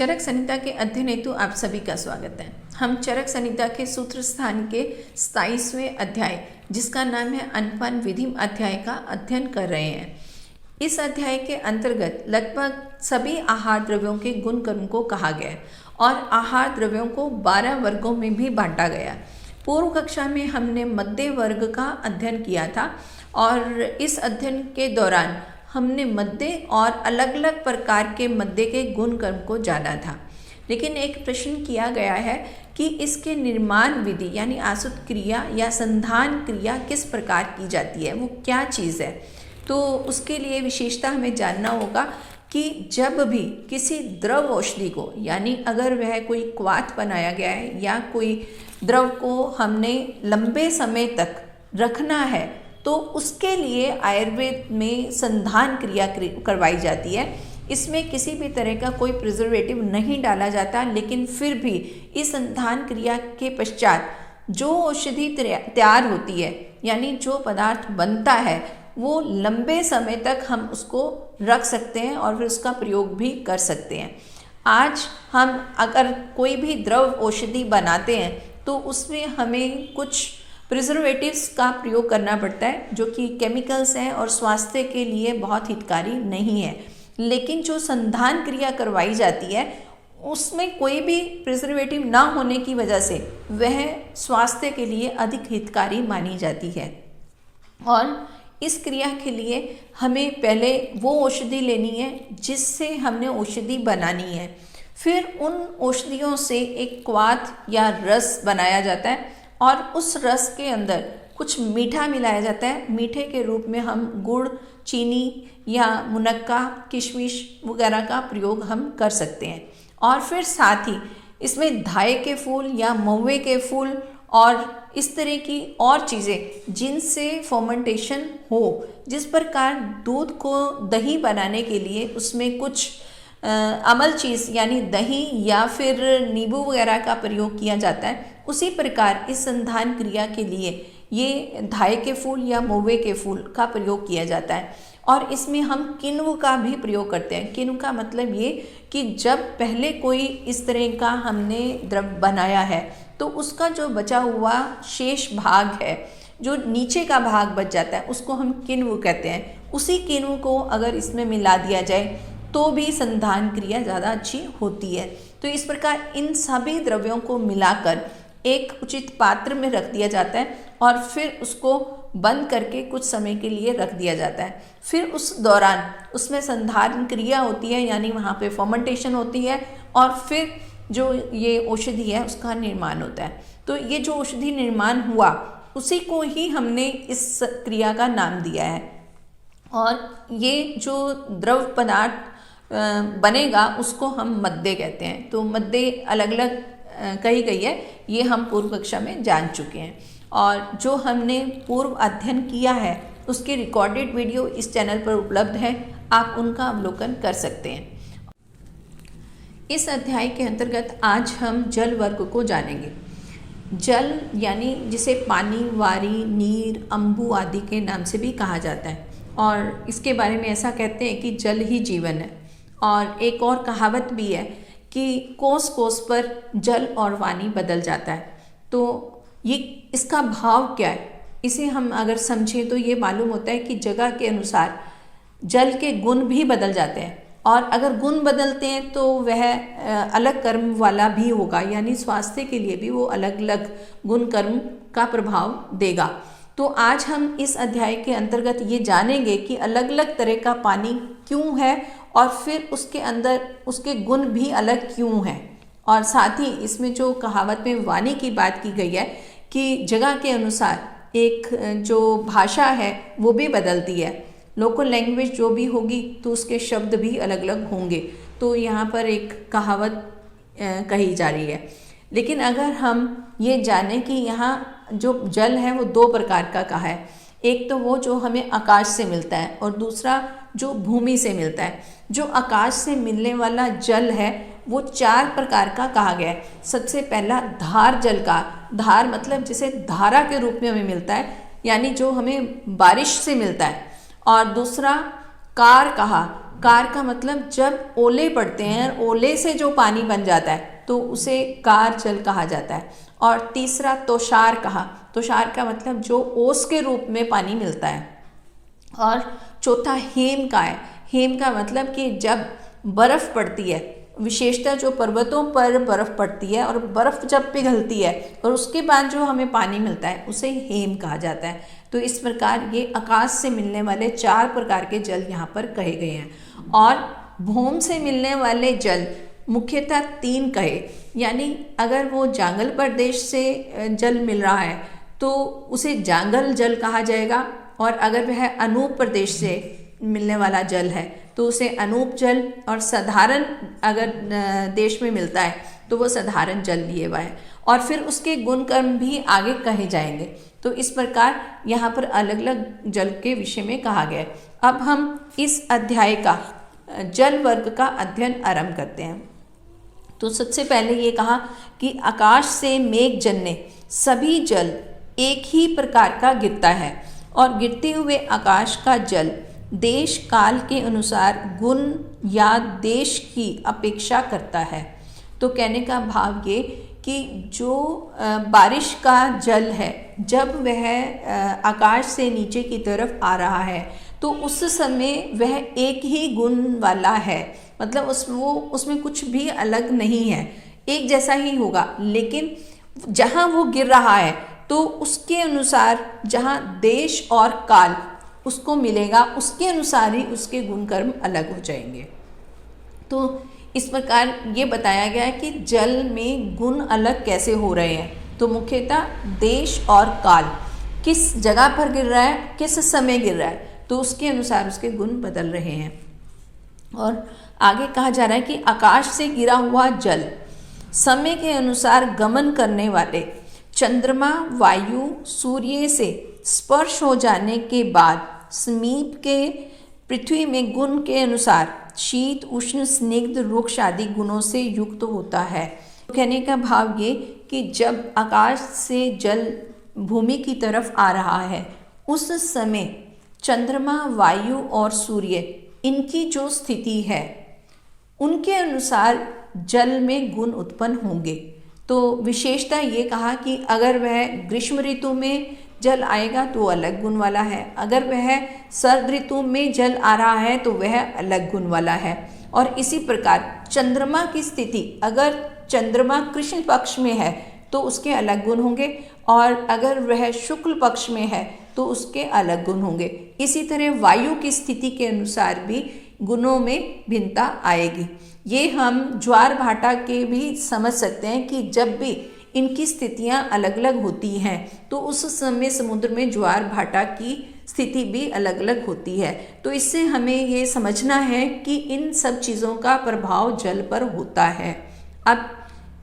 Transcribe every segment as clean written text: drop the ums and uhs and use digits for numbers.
चरक संहिता के अध्ययन हेतु आप सभी का स्वागत है। हम चरक संहिता के सूत्र स्थान के 27वें अध्याय जिसका नाम है अनुपान विधिम अध्याय का अध्ययन कर रहे हैं। इस अध्याय के अंतर्गत लगभग सभी आहार द्रव्यों के गुण कर्म को कहा गया है और आहार द्रव्यों को 12 वर्गों में भी बांटा गया। पूर्व कक्षा में हमने मध्य वर्ग का अध्ययन किया था और इस अध्ययन के दौरान हमने मध्य और अलग अलग प्रकार के मध्य के गुण कर्म को जाना था। लेकिन एक प्रश्न किया गया है कि इसके निर्माण विधि यानी आसुत क्रिया या संधान क्रिया किस प्रकार की जाती है, वो क्या चीज़ है। तो उसके लिए विशेषता हमें जानना होगा कि जब भी किसी द्रव औषधि को यानी अगर वह कोई क्वाथ बनाया गया है या कोई द्रव को हमने लंबे समय तक रखना है तो उसके लिए आयुर्वेद में संधान क्रिया करवाई जाती है। इसमें किसी भी तरह का कोई प्रिजर्वेटिव नहीं डाला जाता, लेकिन फिर भी इस संधान क्रिया के पश्चात जो औषधि तैयार होती है यानी जो पदार्थ बनता है वो लंबे समय तक हम उसको रख सकते हैं और फिर उसका प्रयोग भी कर सकते हैं। आज हम अगर कोई भी द्रव औषधि बनाते हैं तो उसमें हमें कुछ प्रिजर्वेटिव्स का प्रयोग करना पड़ता है जो कि केमिकल्स हैं और स्वास्थ्य के लिए बहुत हितकारी नहीं है। लेकिन जो संधान क्रिया करवाई जाती है उसमें कोई भी प्रिजर्वेटिव ना होने की वजह से वह स्वास्थ्य के लिए अधिक हितकारी मानी जाती है। और इस क्रिया के लिए हमें पहले वो औषधि लेनी है जिससे हमने औषधि बनानी है। फिर उन औषधियों से एक क्वाथ या रस बनाया जाता है और उस रस के अंदर कुछ मीठा मिलाया जाता है। मीठे के रूप में हम गुड़, चीनी या मुनक्का, किशमिश वगैरह का प्रयोग हम कर सकते हैं। और फिर साथ ही इसमें धाए के फूल या महुए के फूल और इस तरह की और चीज़ें जिनसे फर्मेंटेशन हो, जिस प्रकार दूध को दही बनाने के लिए उसमें कुछ अमल चीज़ यानी दही या फिर नींबू वगैरह का प्रयोग किया जाता है, उसी प्रकार इस संधान क्रिया के लिए ये धाए के फूल या महुए के फूल का प्रयोग किया जाता है। और इसमें हम किण्व का भी प्रयोग करते हैं। किण्व का मतलब ये कि जब पहले कोई इस तरह का हमने द्रव्य बनाया है तो उसका जो बचा हुआ शेष भाग है, जो नीचे का भाग बच जाता है, उसको हम किण्व कहते हैं। उसी किण्व को अगर इसमें मिला दिया जाए तो भी संधान क्रिया ज़्यादा अच्छी होती है। तो इस प्रकार इन सभी द्रव्यों को मिलाकर एक उचित पात्र में रख दिया जाता है और फिर उसको बंद करके कुछ समय के लिए रख दिया जाता है। फिर उस दौरान उसमें संधान क्रिया होती है यानी वहाँ पे फर्मेंटेशन होती है और फिर जो ये औषधि है उसका निर्माण होता है। तो ये जो औषधि निर्माण हुआ उसी को ही हमने इस क्रिया का नाम दिया है। और ये जो द्रव पदार्थ बनेगा उसको हम मध्य कहते हैं। तो मध्य अलग अलग कही गई है, ये हम पूर्व कक्षा में जान चुके हैं। और जो हमने पूर्व अध्ययन किया है उसके रिकॉर्डेड वीडियो इस चैनल पर उपलब्ध है, आप उनका अवलोकन कर सकते हैं। इस अध्याय के अंतर्गत आज हम जल वर्ग को जानेंगे। जल यानी जिसे पानी, वारी, नीर, अम्बु आदि के नाम से भी कहा जाता है और इसके बारे में ऐसा कहते हैं कि जल ही जीवन है। और एक और कहावत भी है कि कोस कोस पर जल और वाणी बदल जाता है। तो ये इसका भाव क्या है, इसे हम अगर समझें तो ये मालूम होता है कि जगह के अनुसार जल के गुण भी बदल जाते हैं और अगर गुण बदलते हैं तो वह अलग कर्म वाला भी होगा, यानी स्वास्थ्य के लिए भी वो अलग अलग गुण कर्म का प्रभाव देगा। तो आज हम इस अध्याय के अंतर्गत ये जानेंगे कि अलग अलग तरह का पानी क्यों है और फिर उसके अंदर उसके गुण भी अलग क्यों हैं। और साथ ही इसमें जो कहावत में वाणी की बात की गई है कि जगह के अनुसार एक जो भाषा है वो भी बदलती है। लोकल लैंग्वेज जो भी होगी तो उसके शब्द भी अलग अलग होंगे। तो यहाँ पर एक कहावत कही जा रही है। लेकिन अगर हम ये जानें कि यहाँ जो जल है वो 2 प्रकार का कहा है। एक तो वो जो हमें आकाश से मिलता है और दूसरा जो भूमि से मिलता है। जो आकाश से मिलने वाला जल है वो 4 प्रकार का कहा गया है। सबसे पहला धार जल का, धार मतलब जिसे धारा के रूप में हमें मिलता है यानी जो हमें बारिश से मिलता है। और दूसरा कार कहा कार का मतलब जब ओले पड़ते हैं, ओले से जो पानी बन जाता है तो उसे कार जल कहा जाता है। और तीसरा तोषार कहा, तोषार का मतलब जो ओस के रूप में पानी मिलता है। और चौथा हेम का है, हेम का मतलब कि जब बर्फ़ पड़ती है, विशेषतः जो पर्वतों पर बर्फ़ पड़ती है और बर्फ़ जब पिघलती है और उसके बाद जो हमें पानी मिलता है उसे हेम कहा जाता है। तो इस प्रकार ये आकाश से मिलने वाले 4 प्रकार के जल यहाँ पर कहे गए हैं। और भूमि से मिलने वाले जल मुख्यतः 3 कहे, यानी अगर वो जांगल प्रदेश से जल मिल रहा है तो उसे जांगल जल कहा जाएगा, और अगर वह अनूप प्रदेश से मिलने वाला जल है तो उसे अनूप जल, और साधारण अगर देश में मिलता है तो वो साधारण जल लिए हुआ है। और फिर उसके गुण कर्म भी आगे कहे जाएंगे। तो इस प्रकार यहाँ पर अलग अलग जल के विषय में कहा गया है। अब हम इस अध्याय का जल वर्ग का अध्ययन आरंभ करते हैं। तो सबसे पहले ये कहा कि आकाश से मेघ जन्य सभी जल एक ही प्रकार का गिरता है, और गिरते हुए आकाश का जल देश काल के अनुसार गुण या देश की अपेक्षा करता है। तो कहने का भाव ये कि जो बारिश का जल है, जब वह आकाश से नीचे की तरफ आ रहा है तो उस समय वह एक ही गुण वाला है, मतलब उसमें कुछ भी अलग नहीं है, एक जैसा ही होगा। लेकिन जहाँ वो गिर रहा है तो उसके अनुसार जहाँ देश और काल उसको मिलेगा, उसके अनुसार ही उसके गुण कर्म अलग हो जाएंगे। तो इस प्रकार ये बताया गया है कि जल में गुण अलग कैसे हो रहे हैं। तो मुख्यतः देश और काल, किस जगह पर गिर रहा है, किस समय गिर रहा है, तो उसके अनुसार उसके गुण बदल रहे हैं। और आगे कहा जा रहा है कि आकाश से गिरा हुआ जल समय के अनुसार गमन करने वाले चंद्रमा, वायु, सूर्य से स्पर्श हो जाने के बाद समीप के पृथ्वी में गुण के अनुसार शीत, उष्ण, स्निग्ध, रुक्ष आदि गुणों से युक्त होता है। कहने का भाव ये कि जब आकाश से जल भूमि की तरफ आ रहा है उस समय चंद्रमा, वायु और सूर्य इनकी जो स्थिति है उनके अनुसार जल में गुण उत्पन्न होंगे। तो विशेषता ये कहा कि अगर वह ग्रीष्म ऋतु में जल आएगा तो अलग गुण वाला है, अगर वह शरद ऋतु में जल आ रहा है तो वह अलग गुण वाला है। और इसी प्रकार चंद्रमा की स्थिति, अगर चंद्रमा कृष्ण पक्ष में है तो उसके अलग गुण होंगे, और अगर वह शुक्ल पक्ष में है तो उसके अलग गुण होंगे। इसी तरह वायु की स्थिति के अनुसार भी गुणों में भिन्नता आएगी। ये हम ज्वार भाटा के भी समझ सकते हैं कि जब भी इनकी स्थितियां अलग अलग होती हैं तो उस समय समुद्र में ज्वार भाटा की स्थिति भी अलग अलग होती है। तो इससे हमें ये समझना है कि इन सब चीज़ों का प्रभाव जल पर होता है। अब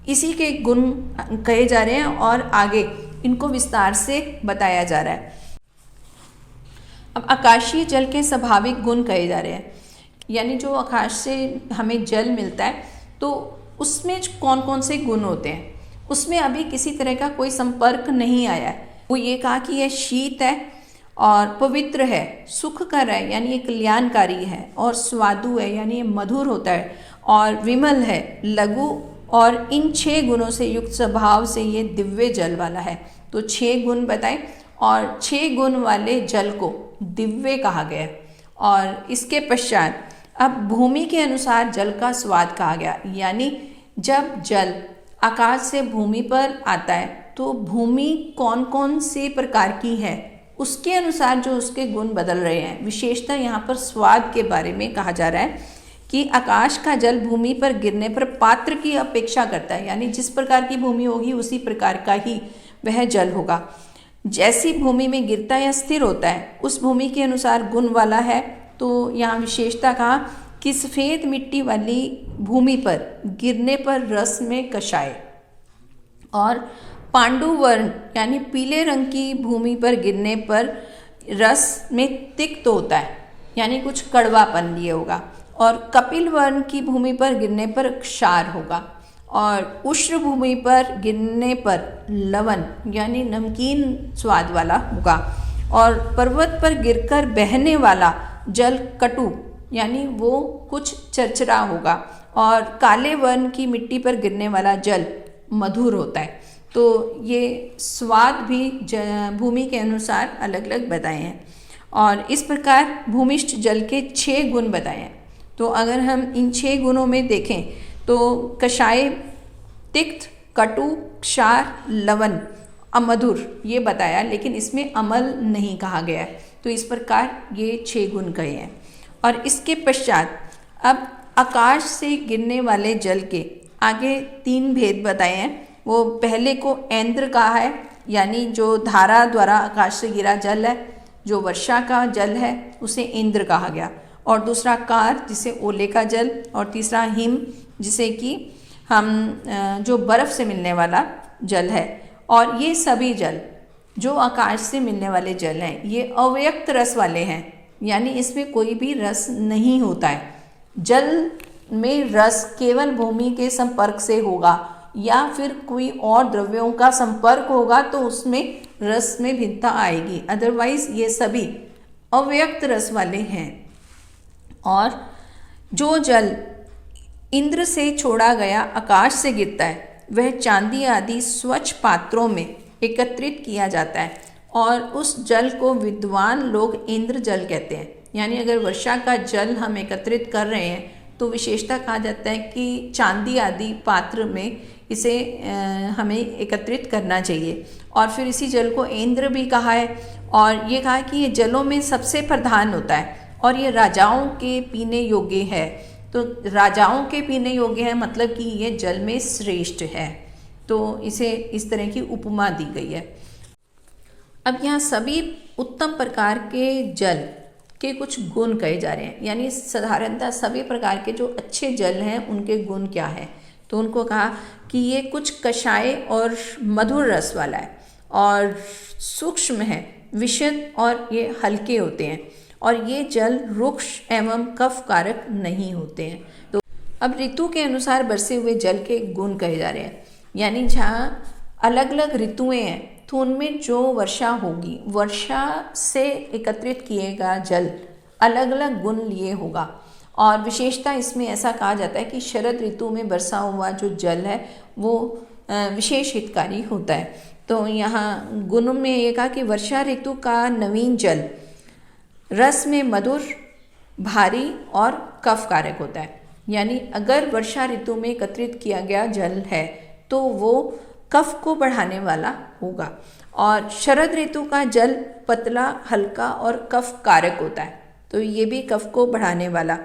इसी के गुण कहे जा रहे हैं और आगे इनको विस्तार से बताया जा रहा है। अब आकाशीय जल के स्वाभाविक गुण कहे जा रहे हैं, यानी जो आकाश से हमें जल मिलता है तो उसमें कौन कौन से गुण होते हैं, उसमें अभी किसी तरह का कोई संपर्क नहीं आया है। वो ये कहा कि यह शीत है और पवित्र है, सुखकर है यानी ये कल्याणकारी है, और स्वादु है यानी ये मधुर होता है, और विमल है, लघु, और इन 6 गुणों से युक्त स्वभाव से ये दिव्य जल वाला है। तो 6 गुण बताए और 6 गुण वाले जल को दिव्य कहा गया। और इसके पश्चात अब भूमि के अनुसार जल का स्वाद कहा गया, यानी जब जल आकाश से भूमि पर आता है तो भूमि कौन कौन से प्रकार की है उसके अनुसार जो उसके गुण बदल रहे हैं। विशेषता यहाँ पर स्वाद के बारे में कहा जा रहा है कि आकाश का जल भूमि पर गिरने पर पात्र की अपेक्षा करता है, यानी जिस प्रकार की भूमि होगी उसी प्रकार का ही वह जल होगा। जैसी भूमि में गिरता या स्थिर होता है उस भूमि के अनुसार गुण वाला है। तो यहाँ विशेषता कहा कि सफ़ेद मिट्टी वाली भूमि पर गिरने पर रस में कषाय, और पांडु वर्ण यानी पीले रंग की भूमि पर गिरने पर रस में तिक्त होता है, यानी कुछ कड़वापन लिए होगा, और कपिल वर्ण की भूमि पर गिरने पर क्षार होगा, और उष्ण भूमि पर गिरने पर लवण यानी नमकीन स्वाद वाला होगा, और पर्वत पर गिरकर बहने वाला जल कटु यानी वो कुछ चरचरा होगा। और काले वर्ण की मिट्टी पर गिरने वाला जल मधुर होता है। तो ये स्वाद भी भूमि के अनुसार अलग अलग बताए हैं। और इस प्रकार भूमिष्ठ जल के 6 गुण बताए हैं। तो अगर हम इन 6 गुणों में देखें तो कषाय तिक्त, कटु, क्षार, लवण, अमधुर ये बताया, लेकिन इसमें अमल नहीं कहा गया है। तो इस प्रकार ये 6 गुण कहे हैं। और इसके पश्चात अब आकाश से गिरने वाले जल के आगे 3 भेद बताए हैं। वो पहले को ऐन्द्र कहा है, यानी जो धारा द्वारा आकाश से गिरा जल है, जो वर्षा का जल है उसे इंद्र कहा गया। और दूसरा कार, जिसे ओले का जल, और तीसरा हिम, जिसे कि हम जो बर्फ़ से मिलने वाला जल है। और ये सभी जल जो आकाश से मिलने वाले जल हैं ये अव्यक्त रस वाले हैं, यानी इसमें कोई भी रस नहीं होता है। जल में रस केवल भूमि के संपर्क से होगा या फिर कोई और द्रव्यों का संपर्क होगा तो उसमें रस में भिन्नता आएगी, अदरवाइज ये सभी अव्यक्त रस वाले हैं। और जो जल इंद्र से छोड़ा गया आकाश से गिरता है वह चांदी आदि स्वच्छ पात्रों में एकत्रित किया जाता है और उस जल को विद्वान लोग इंद्र जल कहते हैं। यानी अगर वर्षा का जल हम एकत्रित कर रहे हैं तो विशेषता कहा जाता है कि चांदी आदि पात्र में इसे हमें एकत्रित करना चाहिए। और फिर इसी जल को इंद्र भी कहा है। और ये कहा कि ये जलों में सबसे प्रधान होता है और ये राजाओं के पीने योग्य है। तो राजाओं के पीने योग्य है मतलब कि ये जल में श्रेष्ठ है। तो इसे इस तरह की उपमा दी गई है। अब यहाँ सभी उत्तम प्रकार के जल के कुछ गुण कहे जा रहे हैं, यानी साधारणतः सभी प्रकार के जो अच्छे जल हैं उनके गुण क्या है। तो उनको कहा कि ये कुछ कषाय और मधुर रस वाला है और सूक्ष्म है, विशद, और ये हल्के होते हैं और ये जल रुक्ष एवं कफ कारक नहीं होते हैं। तो अब ऋतु के अनुसार बरसे हुए जल के गुण कहे जा रहे हैं, यानी जहाँ अलग अलग ऋतुएं हैं तो उनमें जो वर्षा होगी, वर्षा से एकत्रित किएगा जल अलग अलग गुण लिए होगा। और विशेषता इसमें ऐसा कहा जाता है कि शरद ऋतु में बरसा हुआ जो जल है वो विशेष हितकारी होता है। तो यहाँ गुण में ये कहा कि वर्षा ऋतु का नवीन जल रस में मधुर, भारी और कफ कारक होता है। यानी अगर वर्षा ऋतु में एकत्रित किया गया जल है तो वो कफ को बढ़ाने वाला होगा। और शरद ऋतु का जल पतला, हल्का और कफ कारक होता है, तो ये भी कफ को बढ़ाने वाला।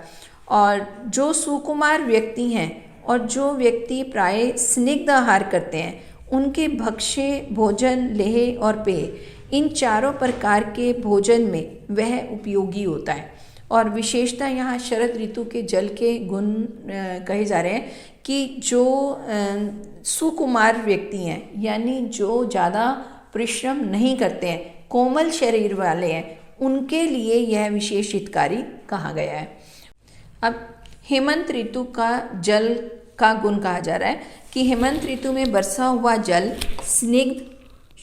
और जो सुकुमार व्यक्ति हैं और जो व्यक्ति प्राय स्निग्ध आहार करते हैं उनके भक्ष्य, भोजन, लेह और पेय, इन चारों प्रकार के भोजन में वह उपयोगी होता है। और विशेषता यहाँ शरद ऋतु के जल के गुण कहे जा रहे हैं कि जो सुकुमार व्यक्ति हैं, यानी जो ज़्यादा परिश्रम नहीं करते हैं, कोमल शरीर वाले हैं, उनके लिए यह विशेष हितकारी कहा गया है। अब हेमंत ऋतु का जल का गुण कहा जा रहा है कि हेमंत ऋतु में बरसा हुआ जल स्निग्ध,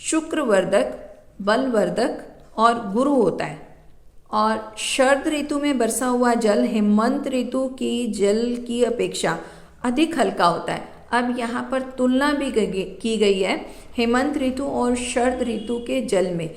शुक्रवर्धक, बलवर्धक और गुरु होता है। और शरद ऋतु में बरसा हुआ जल हेमंत ऋतु की जल की अपेक्षा अधिक हल्का होता है। अब यहाँ पर तुलना भी की गई है हेमंत ऋतु और शरद ऋतु के जल में।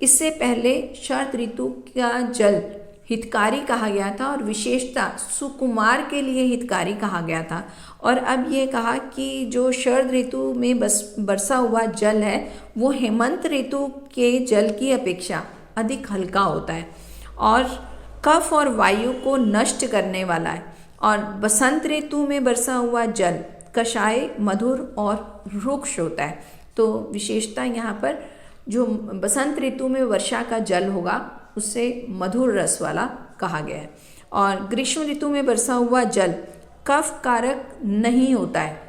इससे पहले शरद ऋतु का जल हितकारी कहा गया था और विशेषता सुकुमार के लिए हितकारी कहा गया था। और अब ये कहा कि जो शरद ऋतु में बरसा हुआ जल है वो हेमंत ऋतु के जल की अपेक्षा अधिक हल्का होता है और कफ और वायु को नष्ट करने वाला है। और बसंत ऋतु में बरसा हुआ जल कषाय, मधुर और रुक्ष होता है। तो विशेषता यहाँ पर जो बसंत ऋतु में वर्षा का जल होगा उससे मधुर रस वाला कहा गया है। और ग्रीष्म ऋतु में बरसा हुआ जल कफ कारक नहीं होता है,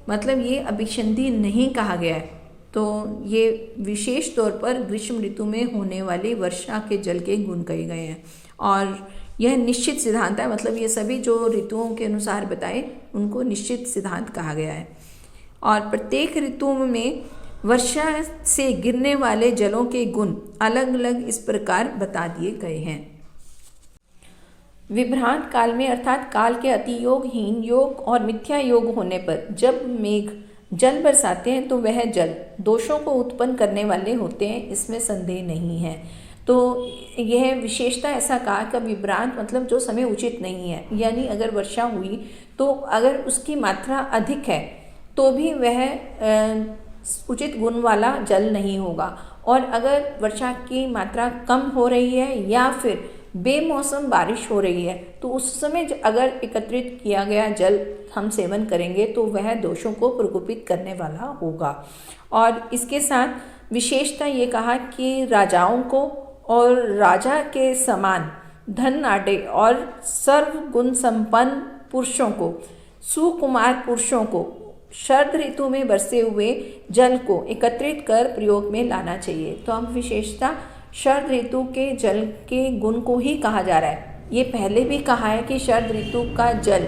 मतलब ये अभिसंधि नहीं कहा गया है। तो ये विशेष तौर पर ग्रीष्म ऋतु में होने वाली वर्षा के जल के गुण कहे गए हैं। और यह निश्चित सिद्धांत है, मतलब ये सभी जो ऋतुओं के अनुसार बताए उनको निश्चित सिद्धांत कहा गया है। और प्रत्येक ऋतु में वर्षा से गिरने वाले जलों के गुण अलग अलग इस प्रकार बता दिए गए हैं। विभ्रांत काल में अर्थात काल के अतियोगहीन योग और मिथ्या योग होने पर जब मेघ जल बरसाते हैं तो वह जल दोषों को उत्पन्न करने वाले होते हैं, इसमें संदेह नहीं है। तो यह विशेषता ऐसा कहा कि विभ्रांत मतलब जो समय उचित नहीं है, यानी अगर वर्षा हुई तो अगर उसकी मात्रा अधिक है तो भी वह उचित गुण वाला जल नहीं होगा, और अगर वर्षा की मात्रा कम हो रही है या फिर बेमौसम बारिश हो रही है तो उस समय अगर एकत्रित किया गया जल हम सेवन करेंगे तो वह दोषों को प्रकोपित करने वाला होगा। और इसके साथ विशेषता ये कहा कि राजाओं को और राजा के समान धन आटे और सर्व गुण संपन्न पुरुषों को, सुकुमार पुरुषों को शरद ऋतु में बरसे हुए जल को एकत्रित कर प्रयोग में लाना चाहिए। तो अब विशेषता शरद ऋतु के जल के गुण को ही कहा जा रहा है। ये पहले भी कहा है कि शरद ऋतु का जल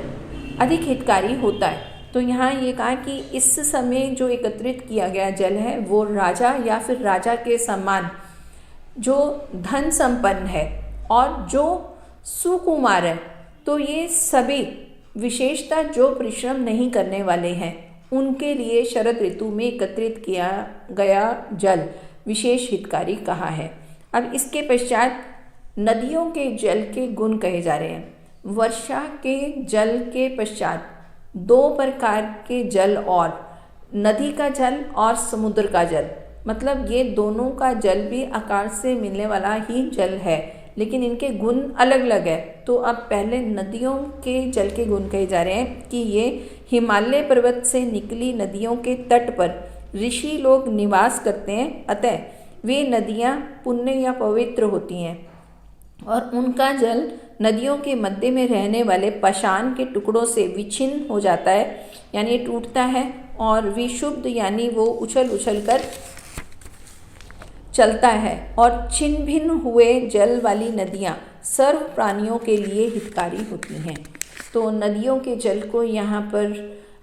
अधिक हितकारी होता है। तो यहाँ ये कहा कि इस समय जो एकत्रित किया गया जल है वो राजा या फिर राजा के समान जो धन संपन्न है और जो सुकुमार है, तो ये सभी विशेषता जो परिश्रम नहीं करने वाले हैं उनके लिए शरद ऋतु में एकत्रित किया गया जल विशेष हितकारी कहा है। अब इसके पश्चात नदियों के जल के गुण कहे जा रहे हैं। वर्षा के जल के पश्चात दो प्रकार के जल, और नदी का जल और समुद्र का जल, मतलब ये दोनों का जल भी आकाश से मिलने वाला ही जल है, लेकिन इनके गुण अलग अलग है। तो अब पहले नदियों के जल के गुण कहे जा रहे हैं कि ये हिमालय पर्वत से निकली नदियों के तट पर ऋषि लोग निवास करते हैं, अतः वे नदियाँ पुण्य या पवित्र होती हैं, और उनका जल नदियों के मध्य में रहने वाले पाषाण के टुकड़ों से विच्छिन्न हो जाता है, यानी टूटता है, और विशुद्ध यानी वो उछल उछल कर चलता है। और छिन्न भिन्न हुए जल वाली नदियाँ सर्व प्राणियों के लिए हितकारी होती हैं। तो नदियों के जल को यहाँ पर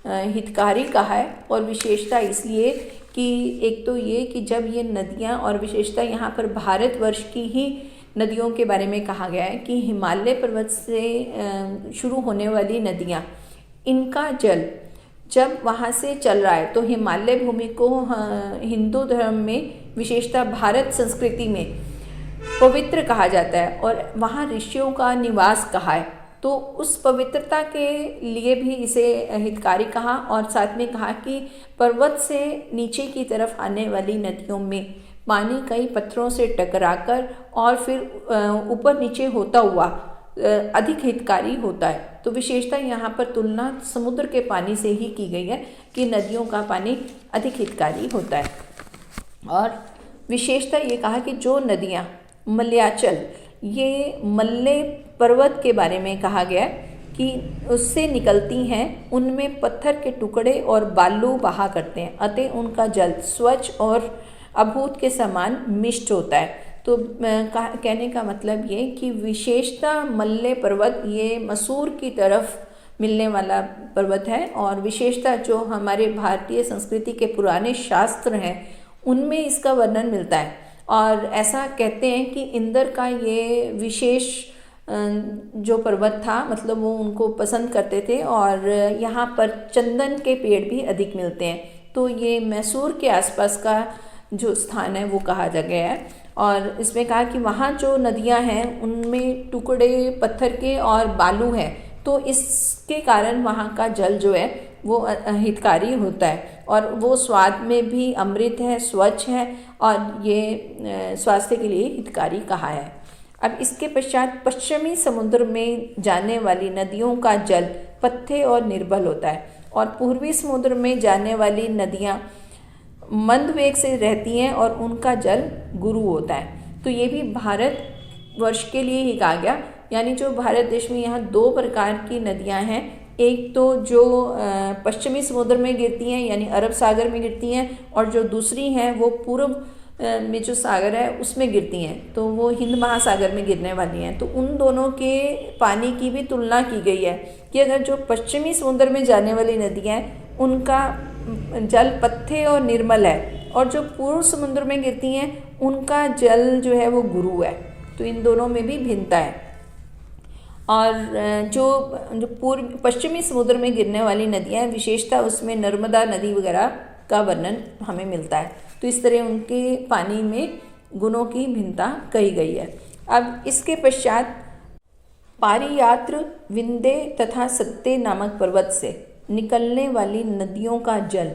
हितकारी कहा है, और विशेषता इसलिए कि एक तो ये कि जब ये नदियाँ, और विशेषता यहाँ पर भारतवर्ष की ही नदियों के बारे में कहा गया है कि हिमालय पर्वत से शुरू होने वाली नदियाँ, इनका जल जब वहाँ से चल रहा है तो हिमालय भूमि को हिंदू धर्म में विशेषता भारत संस्कृति में पवित्र कहा जाता है, और वहाँ ऋषियों का निवास कहा है। तो उस पवित्रता के लिए भी इसे हितकारी कहा, और साथ में कहा कि पर्वत से नीचे की तरफ आने वाली नदियों में पानी कई पत्थरों से टकराकर और फिर ऊपर नीचे होता हुआ अधिक हितकारी होता है। तो विशेषता यहाँ पर तुलना समुद्र के पानी से ही की गई है कि नदियों का पानी अधिक हितकारी होता है। और विशेषता ये कहा कि जो नदियाँ मलयाचल, ये मल्ले पर्वत के बारे में कहा गया कि उससे निकलती हैं, उनमें पत्थर के टुकड़े और बालू बहा करते हैं, अतः उनका जल स्वच्छ और अभूत के समान मिष्ट होता है। तो कहने का मतलब ये कि विशेषता मल्ले पर्वत ये मसूर की तरफ मिलने वाला पर्वत है, और विशेषता जो हमारे भारतीय संस्कृति के पुराने शास्त्र हैं उनमें इसका वर्णन मिलता है। और ऐसा कहते हैं कि इंद्र का ये विशेष जो पर्वत था, मतलब वो उनको पसंद करते थे, और यहाँ पर चंदन के पेड़ भी अधिक मिलते हैं। तो ये मैसूर के आसपास का जो स्थान है वो कहा जा गया है। और इसमें कहा कि वहाँ जो नदियाँ हैं उनमें टुकड़े पत्थर के और बालू है, तो इसके कारण वहाँ का जल जो है वो हितकारी होता है, और वो स्वाद में भी अमृत है, स्वच्छ है, और ये स्वास्थ्य के लिए हितकारी कहा है। अब इसके पश्चात पश्चिमी समुद्र में जाने वाली नदियों का जल पथ्य और निर्बल होता है, और पूर्वी समुद्र में जाने वाली नदियाँ मंद वेग से रहती हैं और उनका जल गुरु होता है। तो ये भी भारत वर्ष के लिए ही कहा गया, यानी जो भारत देश में यहाँ दो प्रकार की नदियाँ हैं, एक तो जो पश्चिमी समुद्र में गिरती हैं यानी अरब सागर में गिरती हैं, और जो दूसरी हैं वो पूर्व में जो सागर है उसमें गिरती हैं, तो वो हिंद महासागर में गिरने वाली हैं। तो उन दोनों के पानी की भी तुलना की गई है कि अगर जो पश्चिमी समुद्र में जाने वाली नदियाँ हैं उनका जल पथ्य और निर्मल है, और जो पूर्व समुद्र में गिरती हैं उनका जल जो है वो गुरु है। तो इन दोनों में भी भिन्नता है। और जो जो पूर्व पश्चिमी समुद्र में गिरने वाली नदियाँ हैं, विशेषतः उसमें नर्मदा नदी वगैरह का वर्णन हमें मिलता है। तो इस तरह उनके पानी में गुणों की भिन्नता कही गई है। अब इसके पश्चात पारियात्र, विंध्य तथा सत्ते नामक पर्वत से निकलने वाली नदियों का जल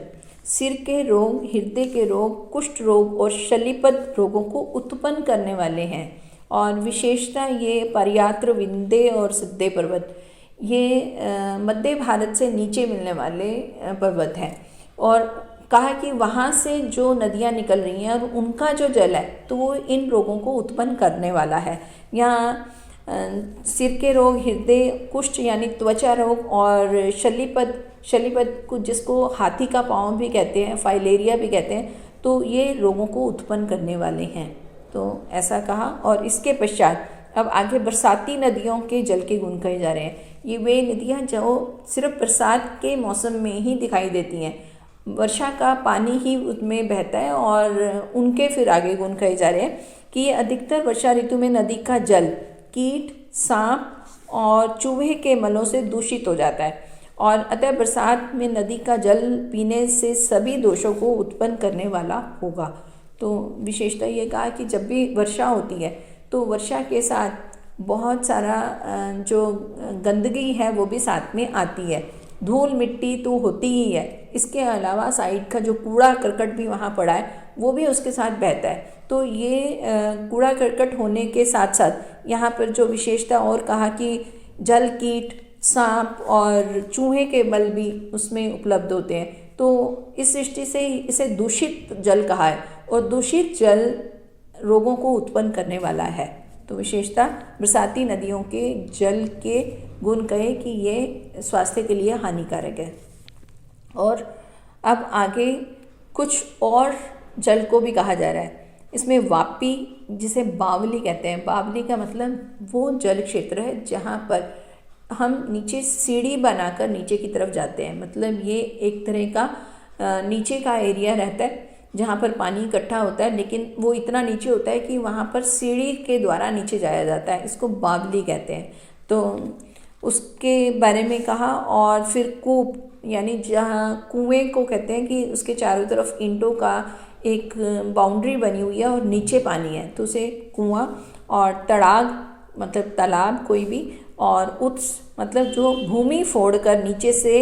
सिर के रोग, हृदय के रोग, कुष्ठ रोग और शलीपद रोगों को उत्पन्न करने वाले हैं। और विशेषता ये पारियात्र, विंध्य और सत्ते पर्वत ये मध्य भारत से नीचे मिलने वाले पर्वत हैं। और कहा कि वहाँ से जो नदियाँ निकल रही हैं और उनका जो जल है तो वो इन रोगों को उत्पन्न करने वाला है। यहाँ सिर के रोग, हृदय, कुष्ठ यानी त्वचा रोग और शलीपद को जिसको हाथी का पाँव भी कहते हैं, फाइलेरिया भी कहते हैं, तो ये रोगों को उत्पन्न करने वाले हैं। तो ऐसा कहा। और इसके पश्चात अब आगे बरसाती नदियों के जल के गुण कहे जा रहे हैं। ये वे नदियाँ जो सिर्फ बरसात के मौसम में ही दिखाई देती हैं, वर्षा का पानी ही उसमें बहता है, और उनके फिर आगे गुण कहे जा रहे हैं कि ये अधिकतर वर्षा ऋतु में नदी का जल कीट, सांप और चूहे के मलों से दूषित हो जाता है, और अतः बरसात में नदी का जल पीने से सभी दोषों को उत्पन्न करने वाला होगा। तो विशेषता ये कहा कि जब भी वर्षा होती है तो वर्षा के साथ बहुत सारा जो गंदगी है वो भी साथ में आती है। धूल मिट्टी तो होती ही है, इसके अलावा साइड का जो कूड़ा करकट भी वहाँ पड़ा है वो भी उसके साथ बहता है। तो ये कूड़ा करकट होने के साथ साथ यहाँ पर जो विशेषता और कहा कि जल कीट, सांप और चूहे के मल भी उसमें उपलब्ध होते हैं। तो इस दृष्टि से इसे दूषित जल कहा है, और दूषित जल रोगों को उत्पन्न करने वाला है। तो विशेषता बरसाती नदियों के जल के गुण कहे कि ये स्वास्थ्य के लिए हानिकारक है। और अब आगे कुछ और जल को भी कहा जा रहा है। इसमें वापी, जिसे बावली कहते हैं, बावली का मतलब वो जल क्षेत्र है जहाँ पर हम नीचे सीढ़ी बनाकर नीचे की तरफ जाते हैं। मतलब ये एक तरह का नीचे का एरिया रहता है जहाँ पर पानी इकट्ठा होता है, लेकिन वो इतना नीचे होता है कि वहाँ पर सीढ़ी के द्वारा नीचे जाया जाता है। इसको बावली कहते हैं। तो उसके बारे में कहा। और फिर कूप, यानी जहाँ कुएं को कहते हैं कि उसके चारों तरफ ईंटों का एक बाउंड्री बनी हुई है और नीचे पानी है, तो उसे कुआं। और तड़ाग मतलब तालाब कोई भी, और उत्स मतलब जो भूमि फोड़कर नीचे से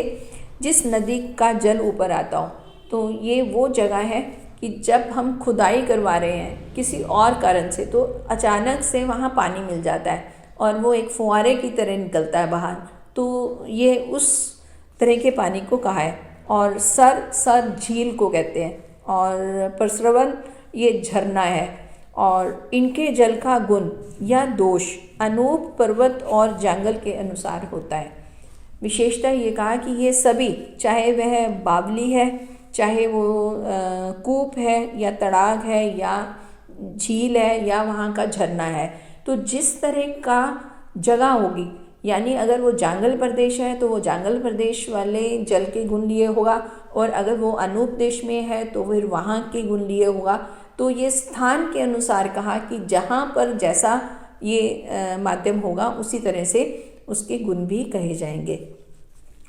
जिस नदी का जल ऊपर आता हो। तो ये वो जगह है कि जब हम खुदाई करवा रहे हैं किसी और कारण से, तो अचानक से वहाँ पानी मिल जाता है और वो एक फुहारे की तरह निकलता है बाहर। तो ये उस तरह के पानी को कहा है। और सर झील को कहते हैं, और परस्रवन ये झरना है। और इनके जल का गुण या दोष अनूप पर्वत और जंगल के अनुसार होता है। विशेषता ये कहा कि ये सभी, चाहे वह बावली है, चाहे वो कूप है या तड़ाग है या झील है या वहाँ का झरना है, तो जिस तरह का जगह होगी, यानी अगर वो जंगल प्रदेश है तो वो जंगल प्रदेश वाले जल के गुण लिए होगा, और अगर वो अनूप देश में है तो फिर वहाँ के गुण लिए होगा। तो ये स्थान के अनुसार कहा कि जहाँ पर जैसा ये माध्यम होगा उसी तरह से उसके गुण भी कहे जाएंगे।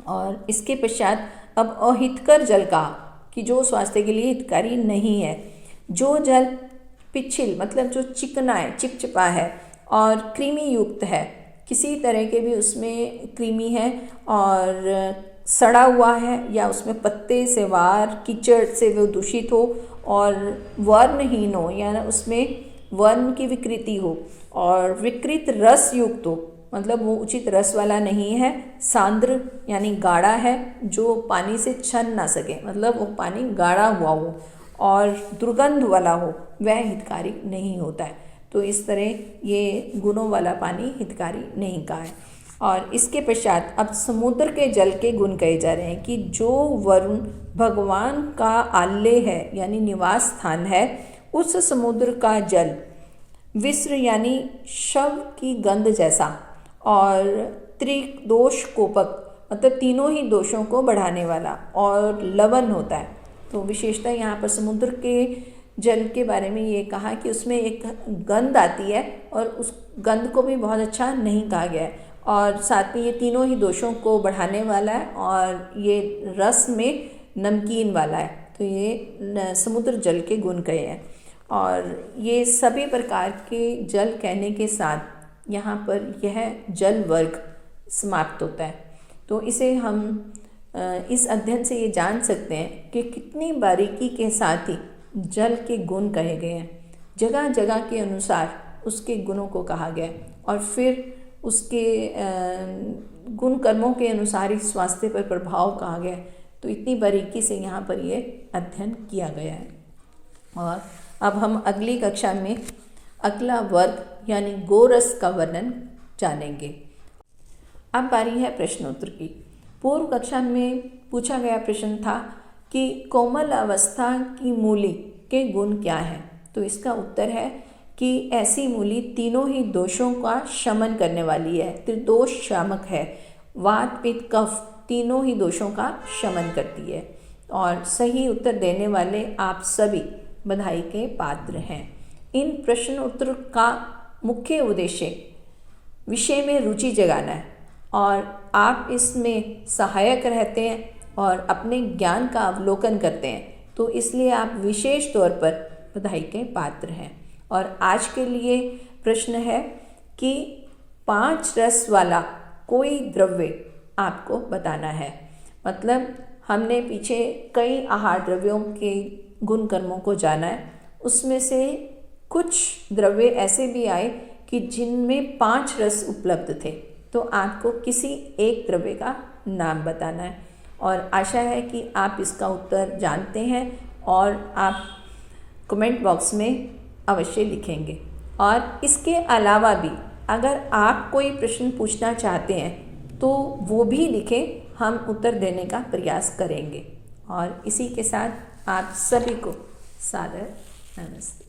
और इसके पश्चात अब अहितकर जल कहा कि जो स्वास्थ्य के लिए हितकारी नहीं है। जो जल पिछिल मतलब जो चिकना है, चिपचिपा है और कृमि युक्त है, किसी तरह के भी उसमें कृमि है और सड़ा हुआ है, या उसमें पत्ते से वार कीचड़ से वो दूषित हो और वर्णहीन हो, या उसमें वर्ण की विकृति हो और विकृत रस युक्त हो, मतलब वो उचित रस वाला नहीं है। सांद्र यानी गाढ़ा है, जो पानी से छन ना सके, मतलब वो पानी गाढ़ा हुआ हो और दुर्गंध वाला हो, वह हितकारी नहीं होता है। तो इस तरह ये गुणों वाला पानी हितकारी नहीं कहा है। और इसके पश्चात अब समुद्र के जल के गुण कहे जा रहे हैं कि जो वरुण भगवान का आलय है यानी निवास स्थान है, उस समुद्र का जल विस्र यानी शव की गंध जैसा और त्रिदोष कोपक मतलब तीनों ही दोषों को बढ़ाने वाला और लवण होता है। तो विशेषता यहाँ पर समुद्र के जल के बारे में ये कहा कि उसमें एक गंध आती है और उस गंध को भी बहुत अच्छा नहीं कहा गया है। और साथ में ये तीनों ही दोषों को बढ़ाने वाला है और ये रस में नमकीन वाला है, तो ये समुद्र जल के गुण कहे हैं। और ये सभी प्रकार के जल कहने के साथ यहाँ पर यह जल वर्ग समाप्त होता है। तो इसे हम इस अध्ययन से ये जान सकते हैं कि कितनी बारीकी के साथ ही जल के गुण कहे गए हैं। जगह जगह के अनुसार उसके गुणों को कहा गया और फिर उसके गुण कर्मों के अनुसार ही स्वास्थ्य पर प्रभाव कहा गया। तो इतनी बारीकी से यहाँ पर ये अध्ययन किया गया है। और अब हम अगली कक्षा में अगला वर्ग यानी गोरस का वर्णन जानेंगे। अब बारी है प्रश्नोत्तर की। पूर्व कक्षा में पूछा गया प्रश्न था कि कोमल अवस्था की मूली के गुण क्या हैं। तो इसका उत्तर है कि ऐसी मूली तीनों ही दोषों का शमन करने वाली है, त्रिदोष शामक है, वात पित्त कफ तीनों ही दोषों का शमन करती है। और सही उत्तर देने वाले आप सभी बधाई के पात्र हैं। इन प्रश्न उत्तर का मुख्य उद्देश्य विषय में रुचि जगाना है और आप इसमें सहायक रहते हैं और अपने ज्ञान का अवलोकन करते हैं, तो इसलिए आप विशेष तौर पर बधाई के पात्र हैं। और आज के लिए प्रश्न है कि 5 रस वाला कोई द्रव्य आपको बताना है। मतलब हमने पीछे कई आहार द्रव्यों के गुण कर्मों को जाना है, उसमें से कुछ द्रव्य ऐसे भी आए कि जिनमें 5 रस उपलब्ध थे। तो आपको किसी एक द्रव्य का नाम बताना है और आशा है कि आप इसका उत्तर जानते हैं और आप कमेंट बॉक्स में अवश्य लिखेंगे। और इसके अलावा भी अगर आप कोई प्रश्न पूछना चाहते हैं तो वो भी लिखें, हम उत्तर देने का प्रयास करेंगे। और इसी के साथ आप सभी को सादर नमस्ते।